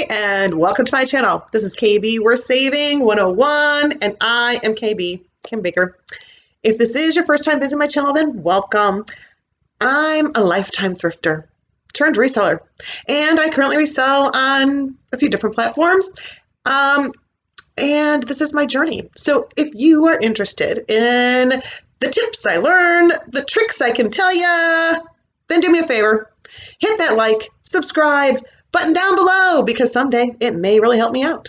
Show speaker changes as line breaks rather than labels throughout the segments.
Hi, and welcome to my channel. This is KB Worth Saving 101, and I am KB, Kim Baker. If this is your first time visiting my channel, then welcome. I'm a lifetime thrifter turned reseller, and I currently resell on a few different platforms, and this is my journey. So if you are interested in the tips I learned, the tricks I can tell you, then do me a favor. Hit that like, subscribe button down below, because someday it may really help me out.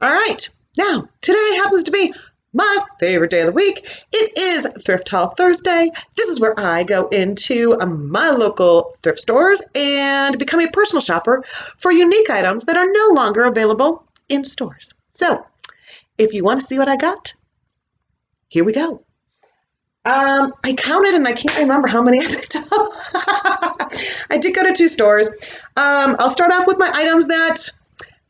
All right, now today happens to be my favorite day of the week. It is Thrift Haul Thursday. This is where I go into my local thrift stores and become a personal shopper for unique items that are no longer available in stores. So if you want to see what I got, here we go. I counted and I can't remember how many I picked up. I did go to 2 stores. I'll start off with my items that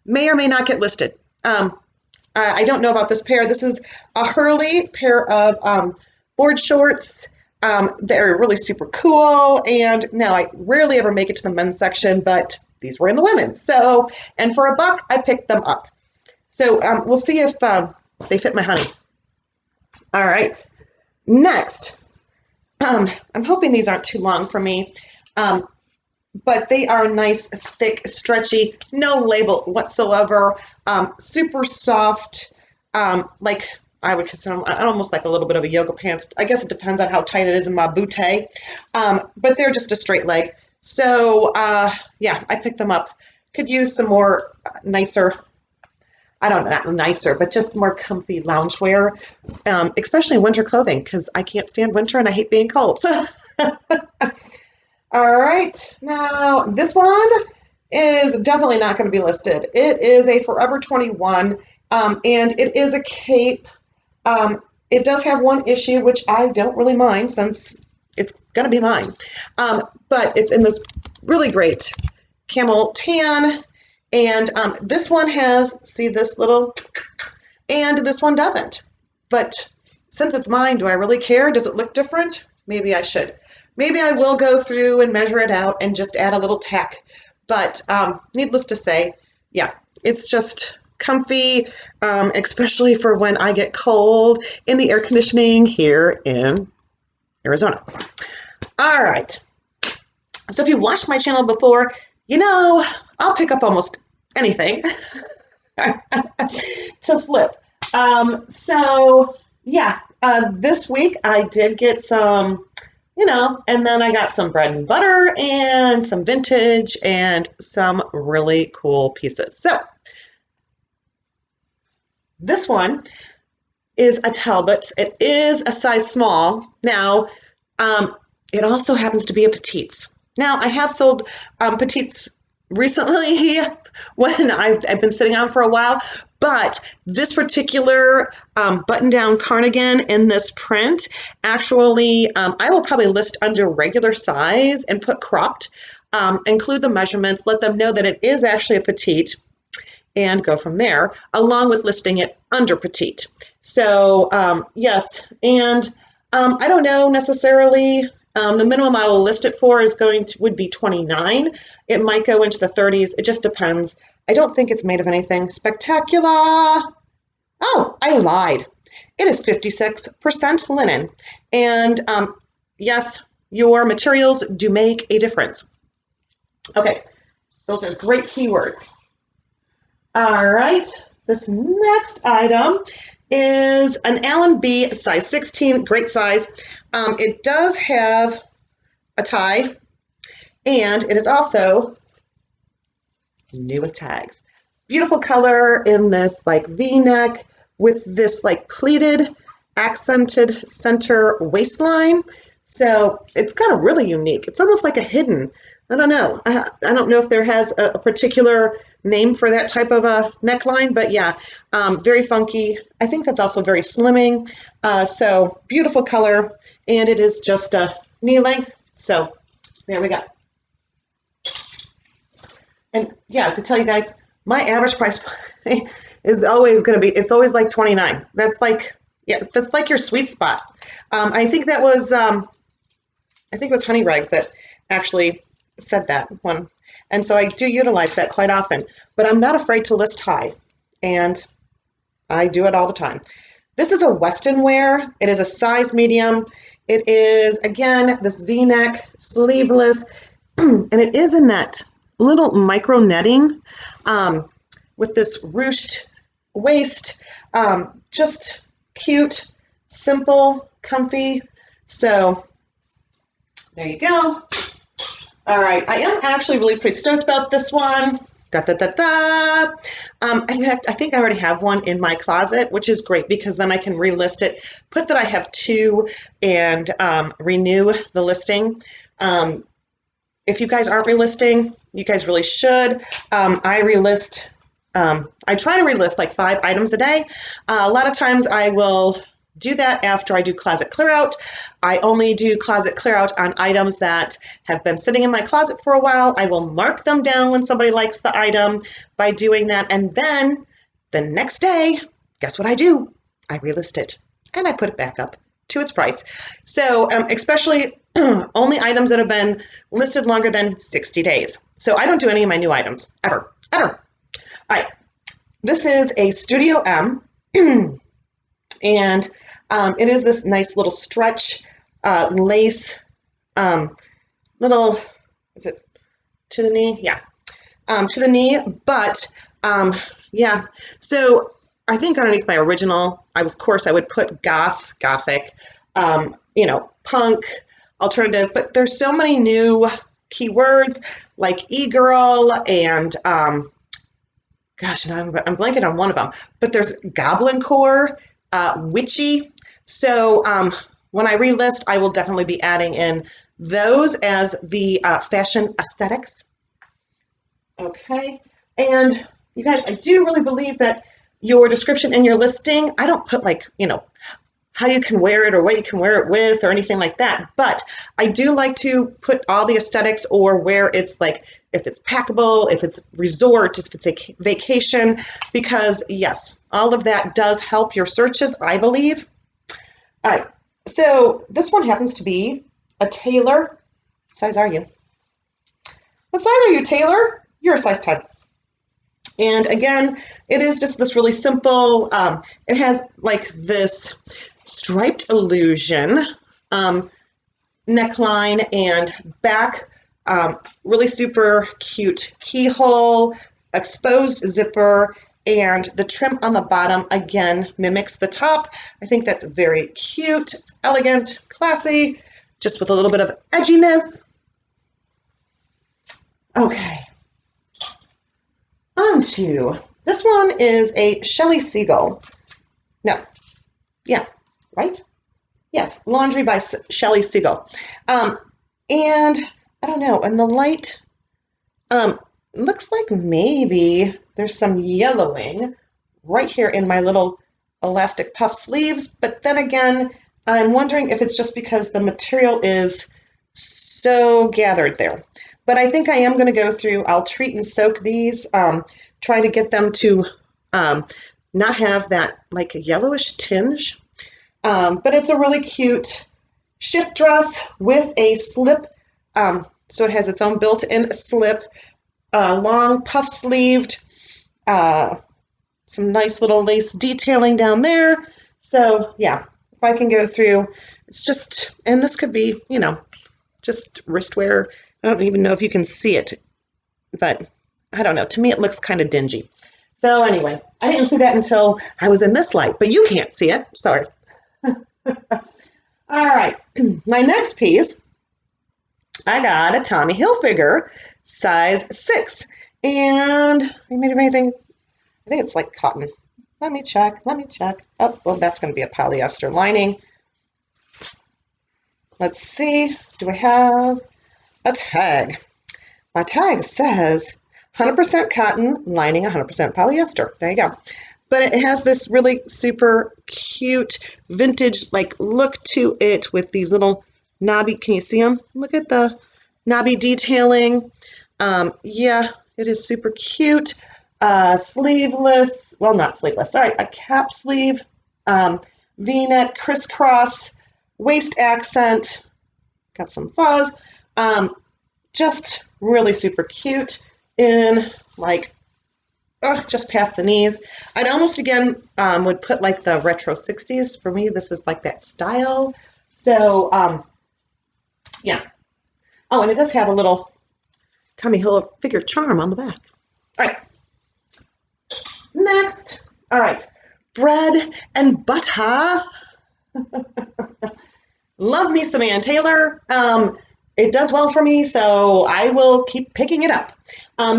may or may not get listed. I don't know about this pair. This is a Hurley pair of board shorts. They're really super cool. And now I rarely ever make it to the men's section, but these were in the women's. So, and for $1, I picked them up. So we'll see if they fit my honey. All right. Next, I'm hoping these aren't too long for me, but they are nice, thick, stretchy, no label whatsoever, super soft, like I would consider them almost like a little bit of a yoga pants. I guess it depends on how tight it is in my bootay, but they're just a straight leg. So yeah, I picked them up. Could use some more nicer, I don't know, not nicer, but just more comfy loungewear, especially winter clothing, because I can't stand winter and I hate being cold. So, all right, now this one is definitely not going to be listed. It is a Forever 21, and it is a cape. It does have one issue, which I don't really mind since it's going to be mine, but it's in this really great camel tan. And this one has, see this little, and this one doesn't. But since it's mine, do I really care? Does it look different? Maybe I should. Maybe I will go through and measure it out and just add a little tack. But needless to say, yeah, it's just comfy, especially for when I get cold in the air conditioning here in Arizona. All right. So if you've watched my channel before, you know, I'll pick up almost anything to flip. So yeah, this week I did get some, you know, and then I got some bread and butter and some vintage and some really cool pieces. So this one is a Talbot. It is a size small. Now, it also happens to be a petites. Now, I have sold petites recently when I've been sitting on for a while, but this particular button-down cardigan in this print, actually, I will probably list under regular size and put cropped, include the measurements, let them know that it is actually a petite, and go from there, along with listing it under petite. So, yes, and I don't know necessarily. The minimum I will list it for would be 29. It might go into the 30s. It just depends. I don't think it's made of anything spectacular. Oh, I lied. It is 56% linen. And yes, your materials do make a difference. Okay, those are great keywords. All right, this next item is an Allen B size 16, great size. It does have a tie, and it is also new with tags. Beautiful color in this like V-neck with this like pleated accented center waistline. So it's kind of really unique. It's almost like a hidden, I don't know. I don't know if there has a particular name for that type of a neckline, but yeah, very funky. I think that's also very slimming. So beautiful color, and it is just a knee length. So there we go. And yeah, to tell you guys, my average price is always going to be, it's always like 29. That's like, yeah, that's like your sweet spot. I think that was, I think it was Honey Rags that actually said that one. And so I do utilize that quite often, but I'm not afraid to list high, and I do it all the time. This is a Weston wear. It is a size medium. It is, again, this V-neck, sleeveless, and it is in that little micro netting with this ruched waist. Just cute, simple, comfy. So there you go. All right, I am actually really pretty stoked about this one. Da, da, da, da. In fact, I think I already have one in my closet, which is great because then I can relist it, put that I have two, and renew the listing. If you guys aren't relisting, you guys really should. I relist. I try to relist like 5 items a day. A lot of times I will do that after I do closet clear out. I only do closet clear out on items that have been sitting in my closet for a while. I will mark them down when somebody likes the item by doing that. And then the next day, guess what I do? I relist it and I put it back up to its price. So especially only items that have been listed longer than 60 days. So I don't do any of my new items ever. All right. This is a Studio M. And it is this nice little stretch lace, little, is it to the knee? Yeah, to the knee, but yeah. So I think underneath my original, of course I would put gothic, punk, alternative, but there's so many new keywords like e-girl and, gosh, now I'm blanking on one of them, but there's goblin core, witchy. So when I relist, I will definitely be adding in those as the fashion aesthetics. Okay, and you guys, I do really believe that your description in your listing, I don't put like, how you can wear it or what you can wear it with or anything like that, but I do like to put all the aesthetics or where it's like, if it's packable, if it's resort, if it's a vacation, because yes, all of that does help your searches, I believe. All right, so this one happens to be a Taylor. What size are you? What size are you, Taylor? You're a size 10. And again, it is just this really simple, it has like this striped illusion neckline and back, really super cute keyhole, exposed zipper, and the trim on the bottom again mimics the top. I think that's very cute, it's elegant, classy, just with a little bit of edginess. Okay. On to, this one is a Shelly Seagull. No, yeah, right? Yes, Laundry by Shelly Seagull. And I don't know, in the light, looks like maybe there's some yellowing right here in my little elastic puff sleeves, but then again, I'm wondering if it's just because the material is so gathered there. But I think I am going to go through, I'll treat and soak these, try to get them to not have that like a yellowish tinge. But it's a really cute shift dress with a slip. So it has its own built-in slip, long puff sleeved, some nice little lace detailing down there. So yeah, if I can go through, it's just, and this could be, just wrist wear. I don't even know if you can see it, but I don't know. To me, it looks kind of dingy. So anyway, I didn't see that until I was in this light, but you can't see it. Sorry. All right. My next piece, I got a Tommy Hilfiger size 6. And I made anything, I think it's like cotton. Let me check. Oh, well, that's going to be a polyester lining. Let's see. Do I have a tag? My tag says 100% cotton, lining 100% polyester. There you go. But it has this really super cute vintage like look to it with these little knobby, can you see them? Look at the knobby detailing. Yeah, it is super cute. Sleeveless, well, not sleeveless, sorry, a cap sleeve, V-neck, crisscross, waist accent, got some fuzz. Just really super cute in like just past the knees. I'd almost again would put like the retro 60s. For me, this is like that style. So yeah. Oh, and it does have a little Tommy Hilfiger charm on the back. All right. Next. All right. Bread and butter. Love me some Ann Taylor. It does well for me, so I will keep picking it up.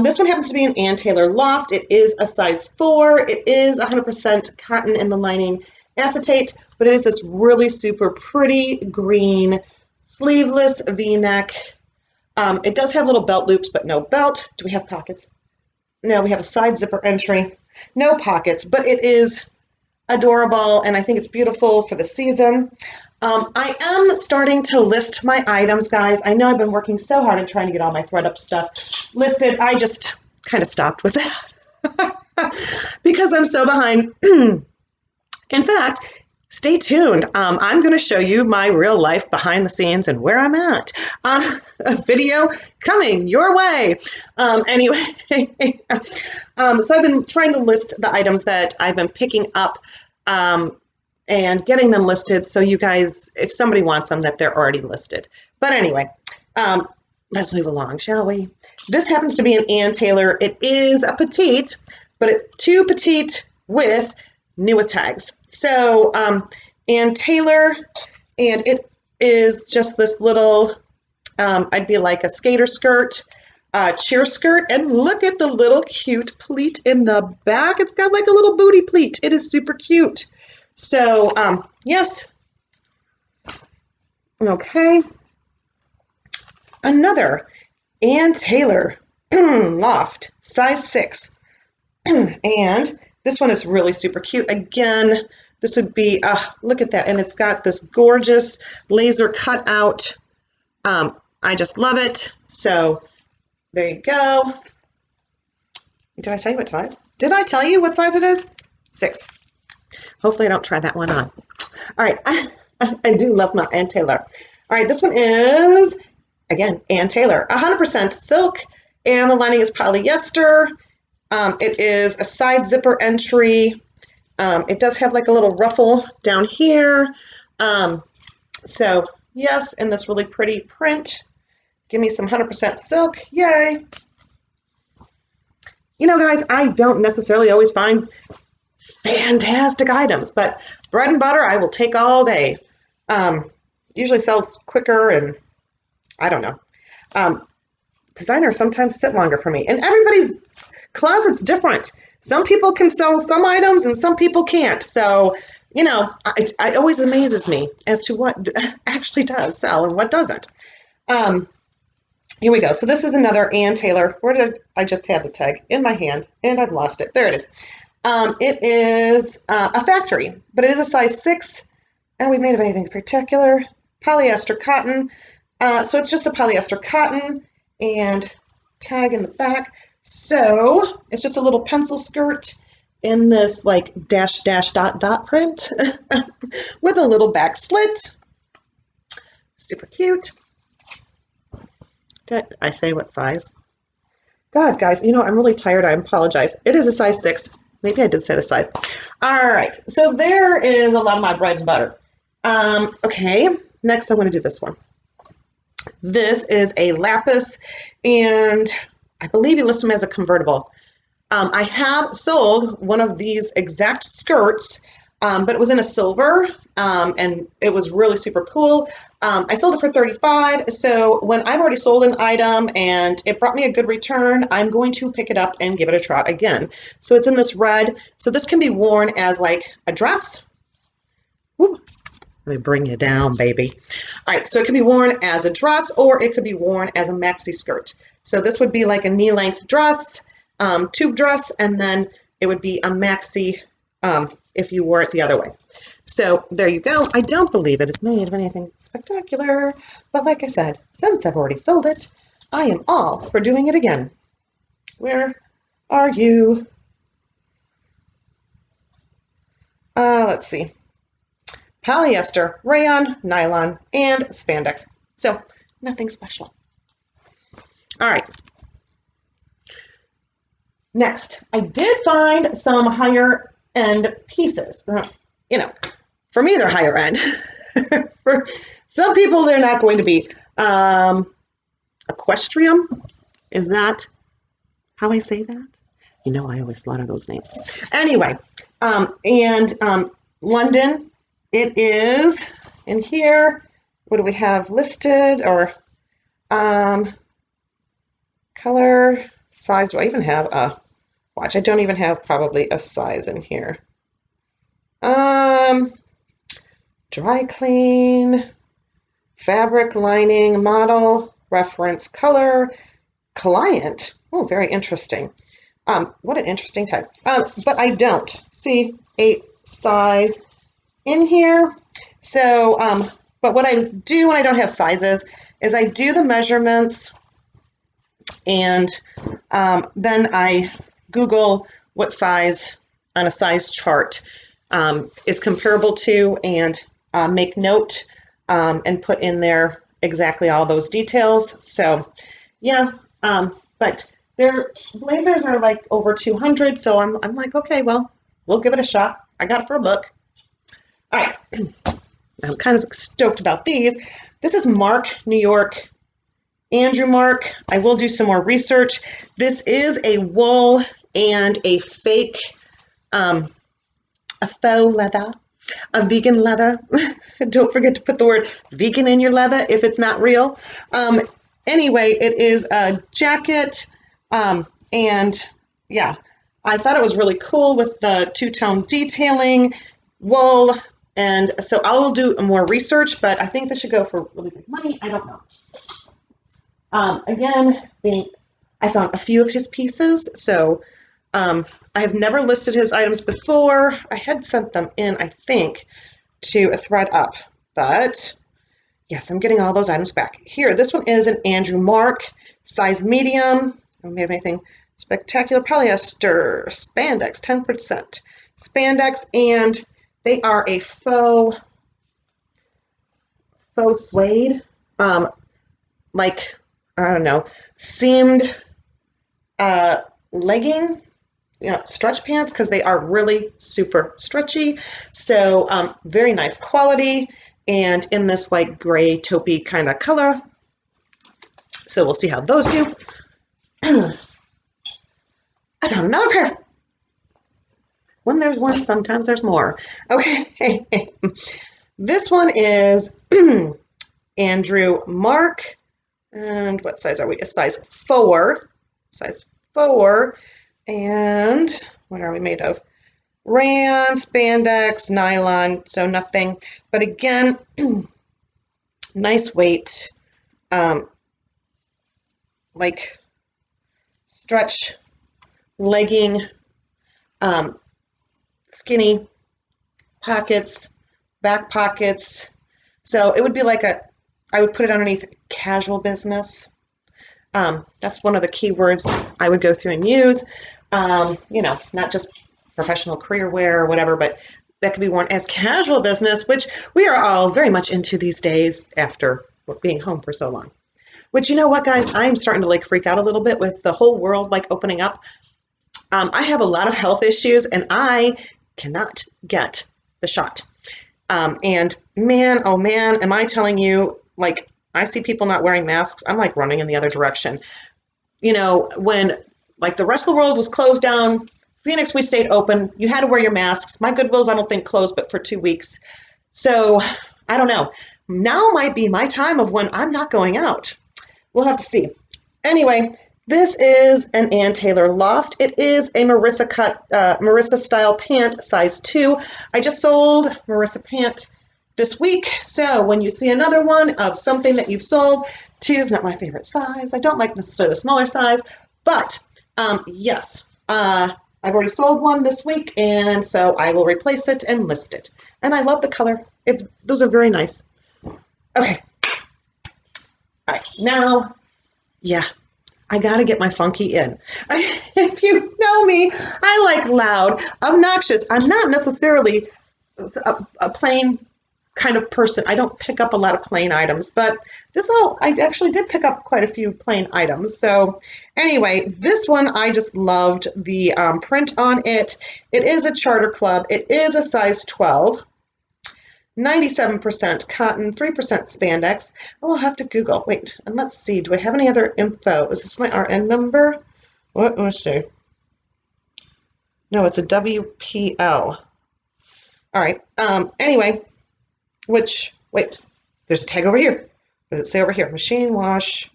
This one happens to be an Ann Taylor Loft. It is a size 4. It is 100% cotton in the lining acetate, but it is this really super pretty green sleeveless V-neck. It does have little belt loops, but no belt. Do we have pockets? No, we have a side zipper entry. No pockets, but it is adorable, and I think it's beautiful for the season. I am starting to list my items, guys. I know I've been working so hard on trying to get all my ThredUp stuff listed. I just kind of stopped with that because I'm so behind. In fact, stay tuned. I'm going to show you my real life behind the scenes and where I'm at. A video coming your way. Anyway, so I've been trying to list the items that I've been picking up and getting them listed so you guys, if somebody wants them, that they're already listed. But anyway, let's move along, shall we? This happens to be an Ann Taylor. It is a petite, but it's too petite with Newa tags. So Ann Taylor, and it is just this little, I'd be like a skater skirt, cheer skirt, and look at the little cute pleat in the back. It's got like a little booty pleat. It is super cute. So yes. Okay. Another Ann Taylor Loft, size 6. And this one is really super cute. Again, this would be, look at that. And it's got this gorgeous laser cutout. I just love it. So there you go. Did I tell you what size? Did I tell you what size it is? 6. Hopefully I don't try that one on. All right. I do love my Ann Taylor. All right. This one is, again, Ann Taylor. 100% silk. And the lining is polyester. It is a side zipper entry. It does have like a little ruffle down here. So yes, in this really pretty print. Give me some 100% silk. Yay. You know, guys, I don't necessarily always find fantastic items, but bread and butter I will take all day. Usually sells quicker, and I don't know. Designers sometimes sit longer for me, and everybody's closet's different. Some people can sell some items and some people can't. So, you know, it always amazes me as to what actually does sell and what doesn't. Here we go. So this is another Ann Taylor. Where did I just have the tag? In my hand, and I've lost it. There it is. It is a factory, but it is a size 6, and we made of anything particular. Polyester cotton. So it's just a polyester cotton and tag in the back. So it's just a little pencil skirt in this like dash dash dot dot print with a little back slit. Super cute. Did I say what size? God, guys, you know, I'm really tired. I apologize. It is a size 6. Maybe I did say the size. All right. So there is a lot of my bread and butter. Okay. Next, I want to do this one. This is a lapis, and I believe you list them as a convertible. I have sold one of these exact skirts, but it was in a silver, and it was really super cool. I sold it for $35. So when I've already sold an item and it brought me a good return, I'm going to pick it up and give it a trot again. So it's in this red. So this can be worn as like a dress. Woo. Let me bring you down, baby. All right, so it can be worn as a dress, or it could be worn as a maxi skirt. So this would be like a knee-length dress, tube dress, and then it would be a maxi if you wore it the other way. So there you go. I don't believe it is made of anything spectacular, but like I said, since I've already sold it, I am all for doing it again. Where are you? Let's see. Polyester, rayon, nylon, and spandex. So nothing special. All right. Next, I did find some higher end pieces. You know, for me, they're higher end. For some people, they're not going to be. Equestrium, is that how I say that? You know, I always slaughter those names. Anyway, London, it is in here. What do we have listed? Or color, size. Do I even have a watch? I don't even have probably a size in here. Dry clean, fabric lining, model, reference, color, client. Oh, very interesting. What an interesting type. But I don't see a size in here. So, but what I do when I don't have sizes is I do the measurements, and then I Google what size on a size chart is comparable to, and make note and put in there exactly all those details. So yeah, but their blazers are like over 200, so I'm like, okay, well, we'll give it a shot. I got it for a book. All right, I'm kind of stoked about these. This is Mark, New York, Andrew Mark. I will do some more research. This is a wool and a fake, a faux leather, a vegan leather. Don't forget to put the word vegan in your leather if it's not real. Anyway, it is a jacket, and yeah, I thought it was really cool with the two-tone detailing, wool, and so I'll do more research, but I think this should go for really big money. I don't know. Again, I found a few of his pieces, so I have never listed his items before. I had sent them in, I think, to a thread up, but yes, I'm getting all those items back. Here, this one is an Andrew Mark, size medium. I don't have anything spectacular. Polyester, spandex, 10% spandex, and they are a faux suede, like, I don't know, seamed legging, stretch pants, because they are really super stretchy. So very nice quality, and in this like gray taupey kind of color. So we'll see how those do. I found another pair. When there's one, sometimes there's more. Okay. This one is Andrew Mark. And what size are we? A size 4. Size 4. And what are we made of? Rayon, spandex, nylon, so nothing. But again, nice weight, like stretch legging, skinny pockets, back pockets. So it would be like I would put it underneath casual business. That's one of the keywords I would go through and use. Not just professional career wear or whatever, but that could be worn as casual business, which we are all very much into these days after being home for so long. Which, you know what, guys, I'm starting to like freak out a little bit with the whole world like opening up. I have a lot of health issues, and I cannot get the shot. And man, oh man, am I telling you, like, I see people not wearing masks, I'm like running in the other direction. When like the rest of the world was closed down, Phoenix, we stayed open. You had to wear your masks. My Goodwills, I don't think, closed but for 2 weeks. So I don't know. Now might be my time of when I'm not going out. We'll have to see. Anyway, this is an Ann Taylor loft. It is a Marissa style pant, size 2. I just sold Marissa pant this week. So when you see another one of something that you've sold, 2 is not my favorite size. I don't like necessarily the smaller size, but yes, I've already sold one this week, and so I will replace it and list it. And I love the color. Those are very nice. Okay. All right, now, yeah, I got to get my funky in. If you know me, I like loud, obnoxious. I'm not necessarily a plain kind of person. I don't pick up a lot of plain items, but I actually did pick up quite a few plain items. So anyway, this one I just loved the print on it. It is a Charter Club. It is a size 12. 97% cotton, 3% spandex. I'll have to Google. Wait, and let's see. Do I have any other info? Is this my RN number? What? Let's see. No, it's a WPL. All right. Anyway, wait, there's a tag over here. What does it say over here? Machine wash,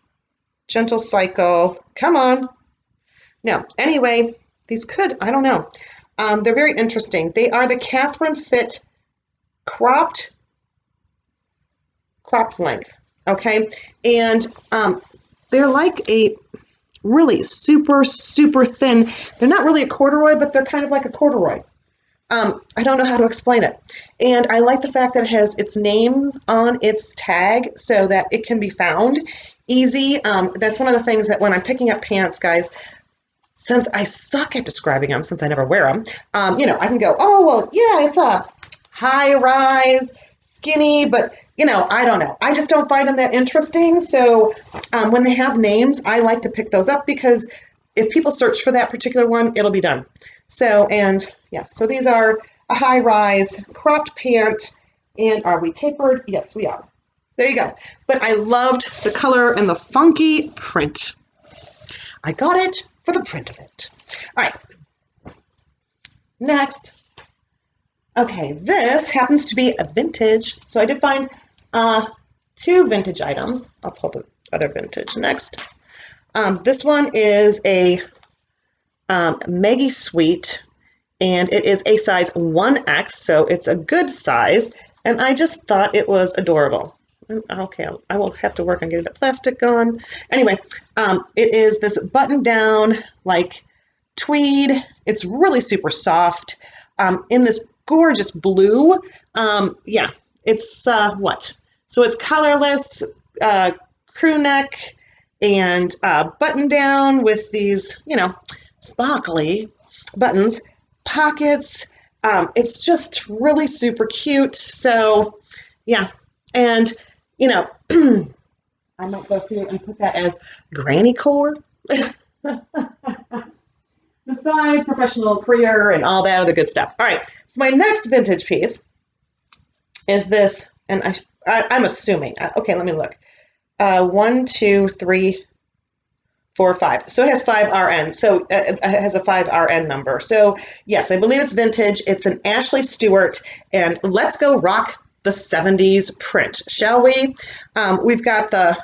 gentle cycle. Come on. No. Anyway, these I don't know. They're very interesting. They are the Catherine Fit cropped length, okay? And they're like a really super, super thin. They're not really a corduroy, but they're kind of like a corduroy. I don't know how to explain it. And I like the fact that it has its names on its tag so that it can be found easy. That's one of the things that when I'm picking up pants, guys, since I suck at describing them, since I never wear them, I can go, oh, well, yeah, it's a high-rise, skinny, but, I don't know. I just don't find them that interesting. So when they have names, I like to pick those up because if people search for that particular one, it'll be done. So, and yes, so these are a high-rise cropped pant. And are we tapered? Yes, we are. There you go. But I loved the color and the funky print. I got it for the print of it. All right. Next. Okay, this happens to be a vintage. So I did find 2 vintage items. I'll pull the other vintage next. This one is a Maggie Sweet, and it is a size 1X, so it's a good size, and I just thought it was adorable. Okay, I will have to work on getting the plastic gone. Anyway, it is this button-down, like, tweed. It's really super soft, in this gorgeous blue. Yeah, it's, what? So it's colorless, crew neck, and button-down with these, sparkly buttons, pockets. It's just really super cute. So yeah, and I might go through and put that as granny core. Besides professional career and all that other good stuff. All right, so my next vintage piece is this, and I'm assuming, okay, let me look. 1, 2, 3, 4, 5. So it has 5 RN. So it has a 5 RN number. So yes, I believe it's vintage. It's an Ashley Stewart, and let's go rock the 70s print, shall we? We've got the,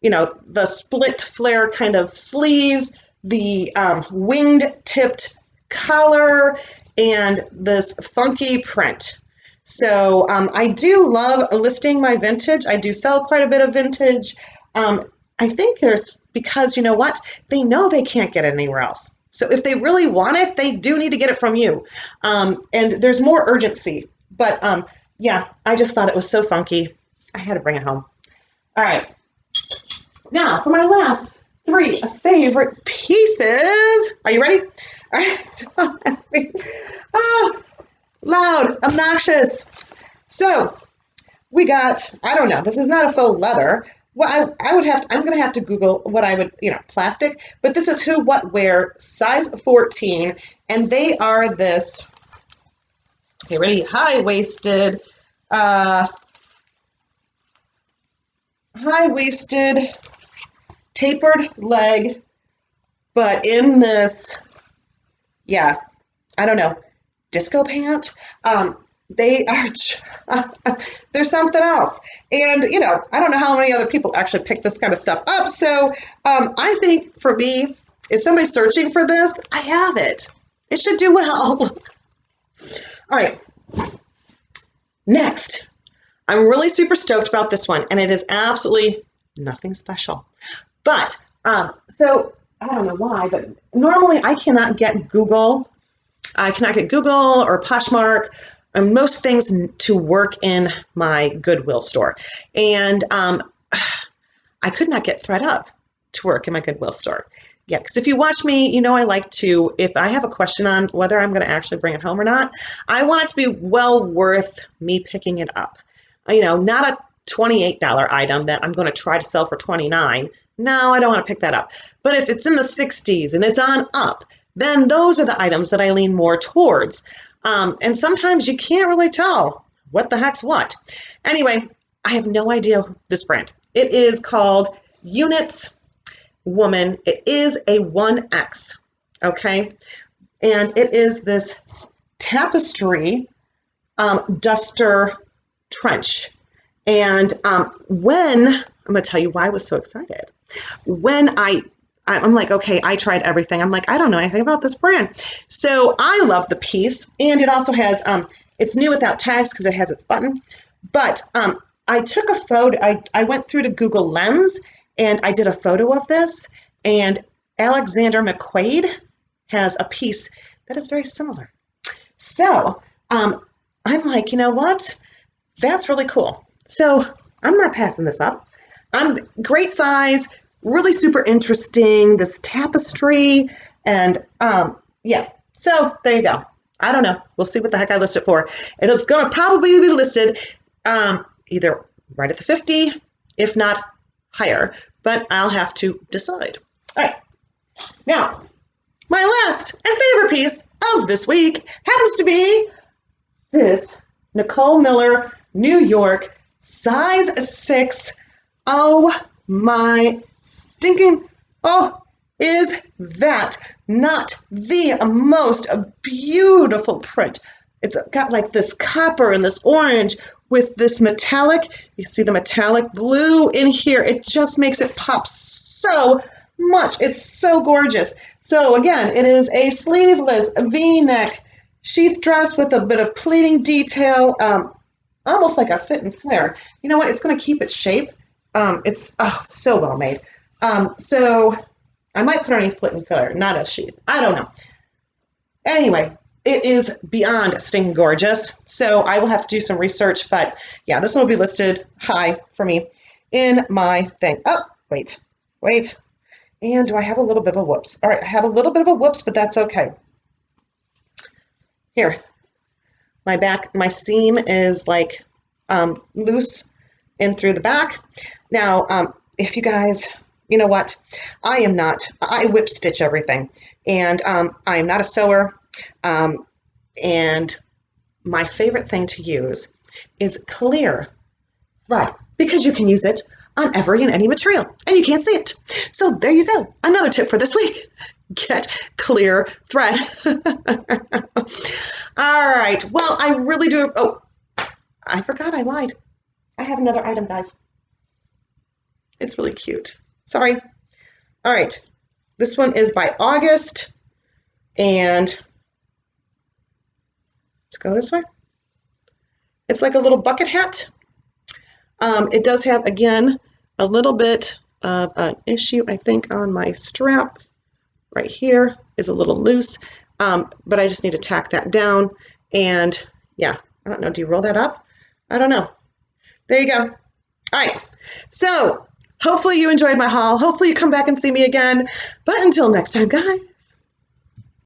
the split flare kind of sleeves, the winged tipped collar, and this funky print. So I do love listing my vintage. I do sell quite a bit of vintage. I think there's because you know what? They know they can't get it anywhere else. So if they really want it, they do need to get it from you. And there's more urgency. But yeah, I just thought it was so funky. I had to bring it home. All right. Now for my last 3 favorite pieces. Are you ready? All right. Let's see. Loud, obnoxious. So we got, I don't know, this is not a faux leather. Well, I'm going to have to Google what I would, plastic, but this is Who What Wear, size 14, and they are this, okay, ready, high-waisted, tapered leg, but in this, yeah, I don't know, disco pant. They are, they're something else. And, I don't know how many other people actually pick this kind of stuff up. So I think for me, if somebody's searching for this, I have it. It should do well. All right. Next, I'm really super stoked about this one, and it is absolutely nothing special. But, so I don't know why, but normally I cannot get Google. I cannot get Google or Poshmark or most things to work in my Goodwill store. And I could not get ThredUp to work in my Goodwill store. Yeah, because if you watch me, you know I like to, if I have a question on whether I'm going to actually bring it home or not, I want it to be well worth me picking it up. Not a $28 item that I'm going to try to sell for $29. No, I don't want to pick that up. But if it's in the 60s and it's on up, then those are the items that I lean more towards. And sometimes you can't really tell what the heck's what. Anyway, I have no idea this brand. It is called Units Woman. It is a 1X, okay? And it is this tapestry duster trench. And when, I'm going to tell you why I was so excited. When I'm like, okay, I tried everything. I'm like, I don't know anything about this brand. So I love the piece. And it also has, it's new without tags because it has its button. But I took a photo. I went through to Google Lens and I did a photo of this. And Alexander McQuaid has a piece that is very similar. So I'm like, you know what? That's really cool. So I'm not passing this up. Great size, really super interesting, this tapestry, and yeah, so there you go. I don't know. We'll see what the heck I list it for. And it's going to probably be listed either right at the 50, if not higher, but I'll have to decide. All right. Now, my last and favorite piece of this week happens to be this Nicole Miller New York size 6. Oh my stinking, is that not the most beautiful print? It's got like this copper and this orange with this metallic. You see the metallic blue in here. It just makes it pop so much. It's so gorgeous. So again, it is a sleeveless V-neck sheath dress with a bit of pleating detail, almost like a fit and flare. You know what? It's going to keep its shape. It's so well made. So I might put underneath fit and flare, not a sheath. I don't know. Anyway, it is beyond stinking gorgeous. So I will have to do some research, but yeah, this one will be listed high for me in my thing. Oh, wait. And do I have a little bit of a whoops? All right, I have a little bit of a whoops, but that's okay. Here, my seam is like loose in through the back. Now, if you guys, you know what, I whip stitch everything, and I am not a sewer, and my favorite thing to use is clear thread, because you can use it on every and any material, and you can't see it. So there you go. Another tip for this week. Get clear thread. All right. Well, I really do. Oh, I forgot. I lied. I have another item, guys. It's really cute. Sorry. All right. This one is by August, and let's go this way. It's like a little bucket hat. It does have, again, a little bit of an issue, I think, on my strap. Right here is a little loose, but I just need to tack that down. And yeah, I don't know. Do you roll that up? I don't know. There you go. All right. So hopefully you enjoyed my haul. Hopefully you come back and see me again. But until next time, guys.